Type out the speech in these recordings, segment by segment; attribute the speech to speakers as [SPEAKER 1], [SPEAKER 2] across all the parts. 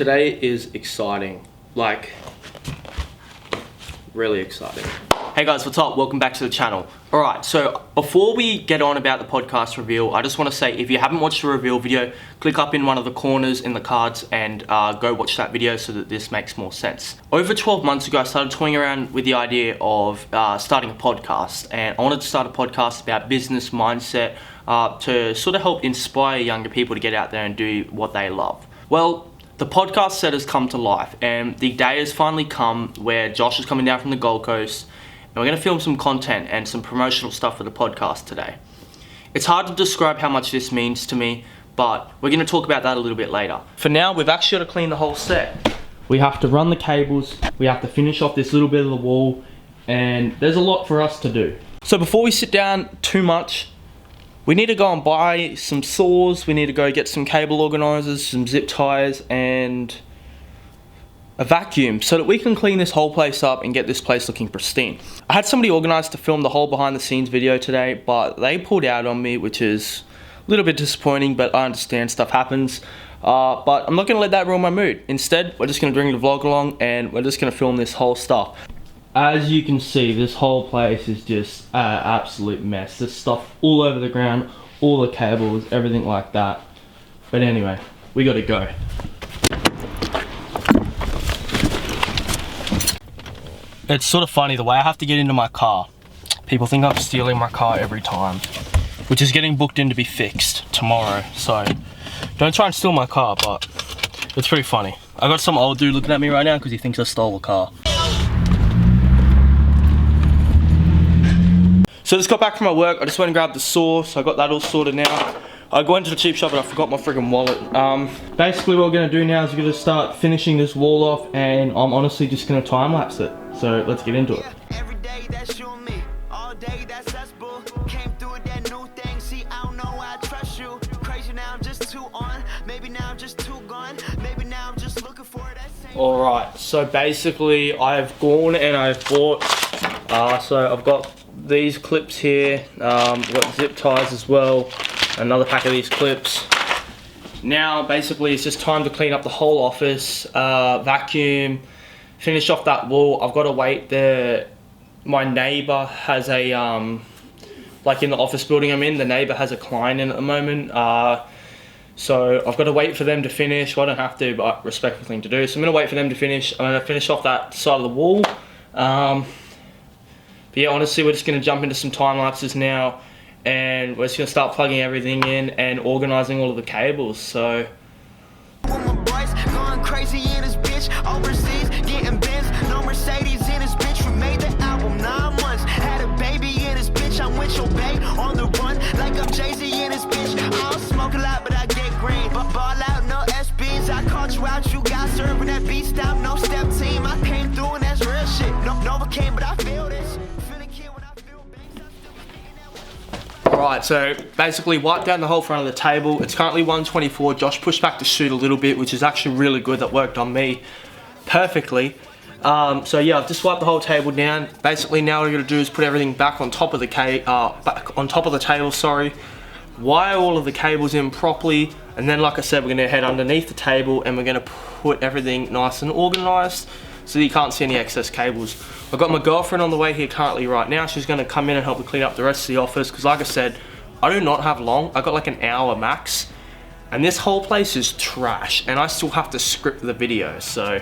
[SPEAKER 1] Today is exciting, like really exciting. Hey guys, what's up? Welcome back to the channel. Alright, so before we get on about the podcast reveal, I just want to say if you haven't watched the reveal video, click up in one of the corners in the cards and go watch that video so that this makes more sense. Over 12 months ago, I started toying around with the idea of starting a podcast, and I wanted to start a podcast about business mindset to sort of help inspire younger people to get out there and do what they love. Well, the podcast set has come to life, and the day has finally come where Josh is coming down from the Gold Coast, and we're going to film some content and some promotional stuff for the podcast today. It's hard to describe how much this means to me, but we're going to talk about that a little bit later. For now, we've actually got to clean the whole set. We have to run the cables, we have to finish off this little bit of the wall, and there's a lot for us to do. So before we sit down too much, we need to go and buy some saws, we need to go get some cable organizers, some zip ties, and a vacuum so that we can clean this whole place up and get this place looking pristine. I had somebody organized to film the whole behind the scenes video today, but they pulled out on me, which is a little bit disappointing, but I understand stuff happens. But I'm not going to let that ruin my mood. Instead, we're just going to bring the vlog along and we're just going to film this whole stuff. As you can see, this whole place is just an absolute mess. There's stuff all over the ground, all the cables, everything like that. But anyway, we got to go. It's sort of funny the way I have to get into my car. People think I'm stealing my car every time, which is getting booked in to be fixed tomorrow. So don't try and steal my car, but it's pretty funny. I got some old dude looking at me right now because he thinks I stole a car. So I just got back from my work. I just went and grabbed the saw, so I got that all sorted now. I went to the cheap shop and I forgot my friggin' wallet. Basically what we're gonna do now is we're gonna start finishing this wall off, and I'm honestly just gonna time lapse it. So let's get into it.
[SPEAKER 2] Every day that's you and me, all day that's us, boo. Came through with that new thing, see I don't know why I trust you. Crazy now I'm just too on, maybe now I'm just too gone, maybe now I'm just looking for that same.
[SPEAKER 1] Alright, so basically I've gone and I've bought, so I've got these clips here, I've got zip ties as well, another pack of these clips. Now basically it's just time to clean up the whole office, vacuum, finish off that wall. I've got to wait there. My neighbor has a, like in the office building I'm in, the neighbor has a client in at the moment. So I've got to wait for them to finish. Well, I don't have to, but respectful thing to do. So I'm going to wait for them to finish. I'm going to finish off that side of the wall. But yeah, honestly, we're just going to jump into some time lapses now, and we're just going to start plugging everything in and organizing all of the cables. So
[SPEAKER 2] Going crazy in his bitch, overseas, getting Benz, no Mercedes in his bitch. We made the album 9 months, had a baby in his bitch. I'm with your babe on the run, like I'm Jay-Z in his bitch. I don't smoke a lot, but I get green. But ball out, no SBs. I caught you out, you got serving that beat stop, no step team. I came through and that's real shit. No, Nova came, but I feel this.
[SPEAKER 1] Alright, so basically wiped down the whole front of the table. It's currently 1:24. Josh pushed back the shoot a little bit, which is actually really good. That worked on me perfectly. So yeah, I've just wiped the whole table down. Basically now what I'm gonna do is put everything back on top of the table, sorry. Wire all of the cables in properly, and then like I said, we're gonna head underneath the table and we're gonna put everything nice and organized so that you can't see any excess cables. I've got my girlfriend on the way here currently right now. She's gonna come in and help me clean up the rest of the office, because like I said, I do not have long. I got like an hour max, and this whole place is trash, and I still have to script the video, so.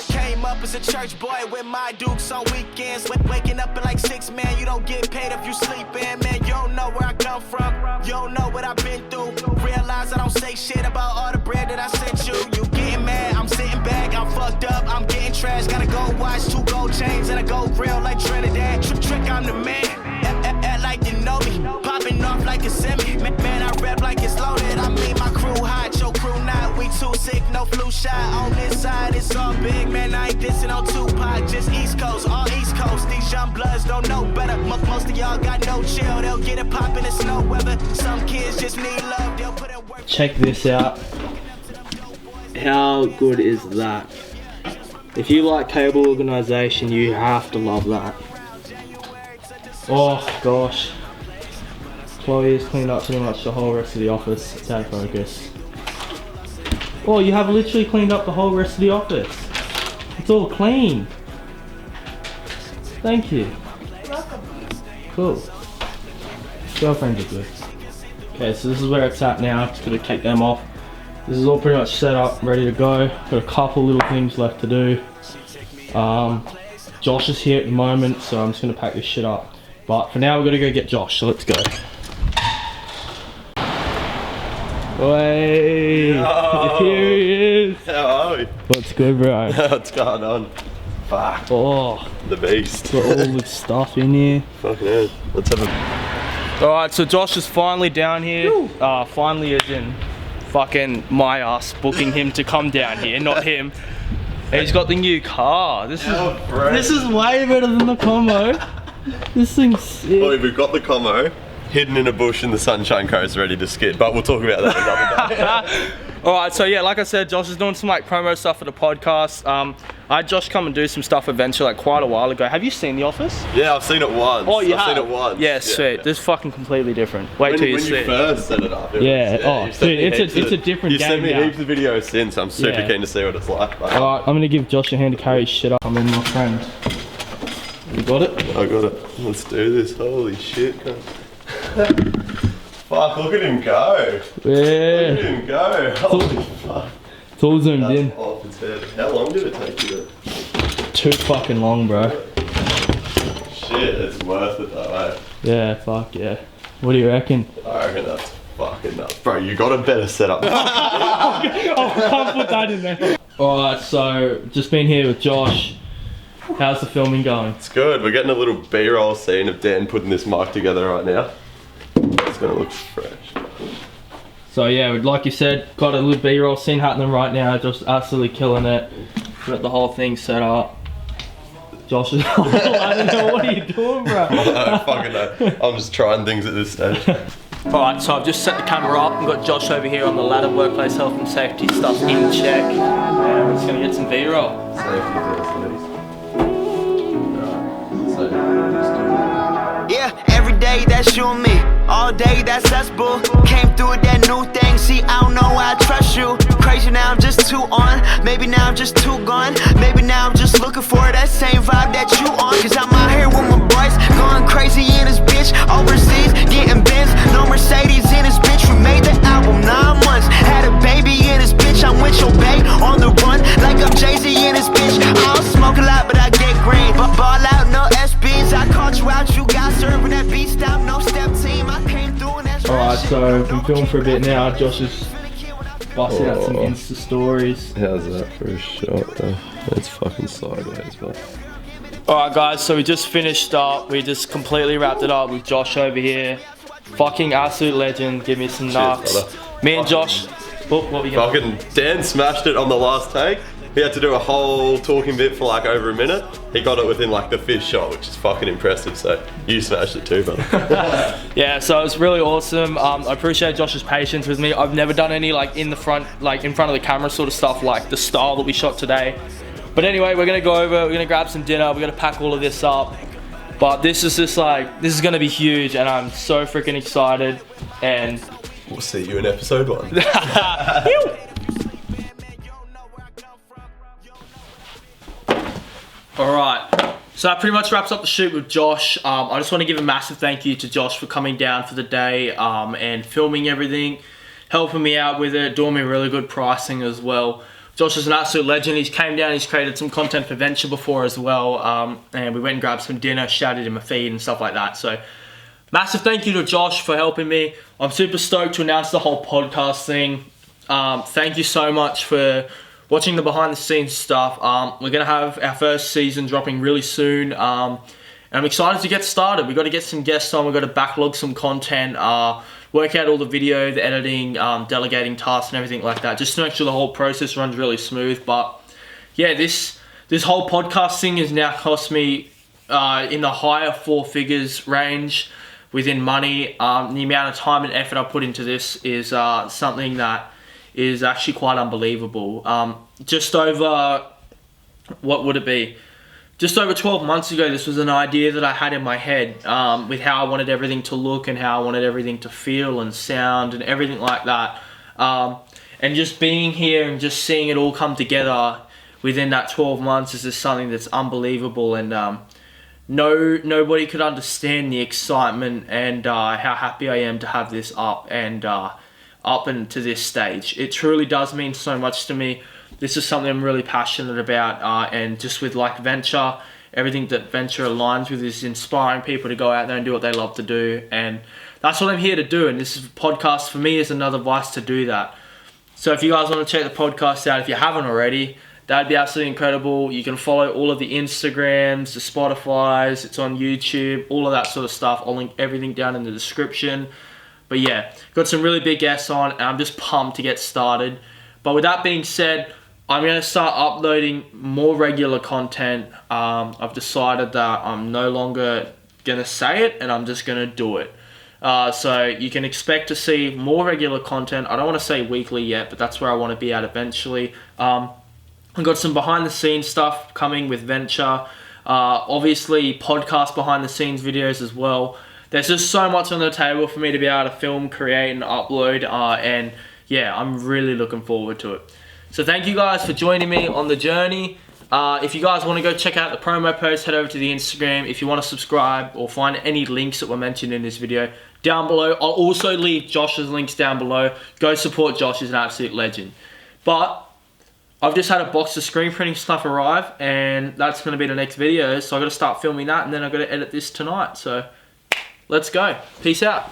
[SPEAKER 2] Came up as a church boy with my dukes on weekends. Waking up at like 6, man, you don't get paid if you sleeping, man. You don't know where I come from, you don't know what I've been through. Realize I don't say shit about all the bread that I sent you. You getting mad, I'm sitting back, I'm fucked up, I'm getting trash. Gotta go watch 2 gold chains and a gold grill like Trinidad. Trick, I'm the man, act like you know me. Popping off like a semi, man, I rap like it's loaded. I mean my crew hot, your crew not. We too sick, no flu shot. On this side, it's all big, man, I ain't dissing on Tupac. Just East Coast, all East Coast. These young bloods don't know better. Most of y'all got no chill, they'll get it poppin' in snow weather. Some kids just need love, they'll put in work.
[SPEAKER 1] Check this out. How good is that? If you like cable organization, you have to love that. Oh gosh. Chloe has cleaned up pretty much the whole rest of the office. It's out of focus. Oh, you have literally cleaned up the whole rest of the office. It's all clean. Thank you.
[SPEAKER 3] Welcome.
[SPEAKER 1] Cool. Girlfriends are good. Okay, so this is where it's at now. Just gonna take them off. This is all pretty much set up, ready to go. Got a couple little things left to do. Josh is here at the moment, so I'm just gonna pack this shit up. But for now, we're gonna go get Josh, so let's go. Hey, here he is.
[SPEAKER 4] How are we?
[SPEAKER 1] What's good, bro?
[SPEAKER 4] What's going on? Fuck.
[SPEAKER 1] Oh,
[SPEAKER 4] The beast.
[SPEAKER 1] got all this stuff in here.
[SPEAKER 4] Fucking hell. Let's have a...
[SPEAKER 1] Alright, so Josh is finally down here. Finally as in fucking my ass booking him to come down here, not him. And he's got the new car. This is way better than the combo. This thing's sick.
[SPEAKER 4] Well, we've got the commo hidden in a bush in the Sunshine Coast ready to skid, but we'll talk about that another day.
[SPEAKER 1] Alright, so yeah, like I said, Josh is doing some like promo stuff for the podcast. I had Josh come and do some stuff eventually, like quite a while ago. Have you seen The Office?
[SPEAKER 4] Yeah, I've seen it once.
[SPEAKER 1] Oh, you
[SPEAKER 4] I've
[SPEAKER 1] have?
[SPEAKER 4] seen it once.
[SPEAKER 1] Yeah, sweet. This is fucking completely different. Wait till you see
[SPEAKER 4] When you
[SPEAKER 1] it.
[SPEAKER 4] first set it up. It
[SPEAKER 1] Yeah,
[SPEAKER 4] was,
[SPEAKER 1] oh,
[SPEAKER 4] you've sent
[SPEAKER 1] dude,
[SPEAKER 4] me
[SPEAKER 1] it's
[SPEAKER 4] heaps
[SPEAKER 1] a
[SPEAKER 4] of-
[SPEAKER 1] different
[SPEAKER 4] You've sent
[SPEAKER 1] game
[SPEAKER 4] me
[SPEAKER 1] now.
[SPEAKER 4] heaps of videos since. I'm super
[SPEAKER 1] Yeah.
[SPEAKER 4] keen to see what it's like. But
[SPEAKER 1] Alright, I'm gonna give Josh a hand to carry his shit up. I'm in, my friend. You got it?
[SPEAKER 4] I got it. Let's do this. Holy shit. Fuck, look at him go. Look
[SPEAKER 1] Yeah.
[SPEAKER 4] at him go. Holy fuck.
[SPEAKER 1] It's all zoomed in.
[SPEAKER 4] That's off its head. How long did it take you to...
[SPEAKER 1] Too fucking long, bro.
[SPEAKER 4] Shit, it's worth it though, eh?
[SPEAKER 1] Yeah, fuck yeah. What do you reckon?
[SPEAKER 4] I reckon that's fucking nuts. Bro, you got a better setup.
[SPEAKER 1] Oh, can't put that in there. Alright, so just been here with Josh. How's the filming going?
[SPEAKER 4] It's good. We're getting a little B-roll scene of Dan putting this mic together right now. It's gonna look fresh.
[SPEAKER 1] So yeah, like you said, got a little B-roll scene happening right now. Just absolutely killing it. Got the whole thing set up. Josh is I don't know, what are you doing, bro?
[SPEAKER 4] I don't fucking know. I'm just trying things at this stage.
[SPEAKER 1] Alright, so I've just set the camera up and got Josh over here on the ladder, workplace health and safety stuff in check. And we're just gonna get some B-roll.
[SPEAKER 2] Yeah, every day that's you and me. All day that's us, boo. Came through with that new thing. See, I don't know why I trust you. Crazy now, I'm just too on. Maybe now I'm just too gone. Maybe now I'm just looking for that same vibe that you on. Cause I'm out here with my boys, going crazy in this bitch. Overseas, getting Benz, no Mercedes in this bitch. We made the album 9 months. Had a baby in this bitch. I'm with your babe on the run, like I'm Jay-Z in this bitch. I don't smoke a lot, but I get green. But ball out, no SBs. I caught you out, you got serving that beat stop, no step team. I came through and that's
[SPEAKER 1] Alright, so we've been filming for a bit now. Josh is busting out some Insta stories.
[SPEAKER 4] How's that for a shot though? It's fucking sideways, but...
[SPEAKER 1] Alright guys, so we just finished up. We just completely wrapped it up with Josh over here. Fucking absolute legend. Give me some knocks.
[SPEAKER 4] brother.
[SPEAKER 1] Me and Josh. What were we gonna
[SPEAKER 4] Fucking Dan smashed it on the last take. He had to do a whole talking bit for like over a minute. He got it within like the 5th shot, which is fucking impressive. So you smashed it too, brother.
[SPEAKER 1] Yeah, so it was really awesome. I appreciate Josh's patience with me. I've never done any like in front of the camera sort of stuff like the style that we shot today. But anyway, we're gonna go over, we're gonna grab some dinner, we're gonna pack all of this up. But this is just like, this is gonna be huge and I'm so freaking excited. And
[SPEAKER 4] We'll see you in episode 1.
[SPEAKER 1] Alright, so that pretty much wraps up the shoot with Josh. I just want to give a massive thank you to Josh for coming down for the day and filming everything, helping me out with it, doing me really good pricing as well. Josh is an absolute legend. He's came down, he's created some content for Venture before as well, and we went and grabbed some dinner, shouted him a feed and stuff like that. So massive thank you to Josh for helping me. I'm super stoked to announce the whole podcast thing. Thank you so much for watching the behind the scenes stuff. We're going to have our first season dropping really soon. And I'm excited to get started. We've got to get some guests on. We've got to backlog some content, work out all the video, the editing, delegating tasks and everything like that, just to make sure the whole process runs really smooth. But yeah, this whole podcast thing has now cost me in the higher 4 figures range within money. The amount of time and effort I put into this is something that is actually quite unbelievable. Just over, what would it be? Just over 12 months ago, this was an idea that I had in my head with how I wanted everything to look and how I wanted everything to feel and sound and everything like that. And just being here and just seeing it all come together within that 12 months is just something that's unbelievable. And nobody could understand the excitement and how happy I am to have this up and to this stage. It truly does mean so much to me. This is something I'm really passionate about, and just with like Venture, everything that Venture aligns with is inspiring people to go out there and do what they love to do, and that's what I'm here to do. And this podcast for me is another vice to do that. So if you guys want to check the podcast out, if you haven't already, that'd be absolutely incredible. You can follow all of the Instagrams, the Spotifys, it's on YouTube, all of that sort of stuff. I'll link everything down in the description. But yeah, got some really big guests on, and I'm just pumped to get started. But with that being said, I'm going to start uploading more regular content. I've decided that I'm no longer going to say it, and I'm just going to do it. So you can expect to see more regular content. I don't want to say weekly yet, but that's where I want to be at eventually. I've got some behind the scenes stuff coming with Venture. Obviously podcast behind the scenes videos as well. There's just so much on the table for me to be able to film, create, and upload. And yeah, I'm really looking forward to it. So thank you guys for joining me on the journey. If you guys want to go check out the promo post, head over to the Instagram. If you want to subscribe or find any links that were mentioned in this video down below. I'll also leave Josh's links down below. Go support Josh, he's an absolute legend. But I've just had a box of screen printing stuff arrive, and that's going to be the next video. So I've got to start filming that, and then I've got to edit this tonight. So let's go. Peace out.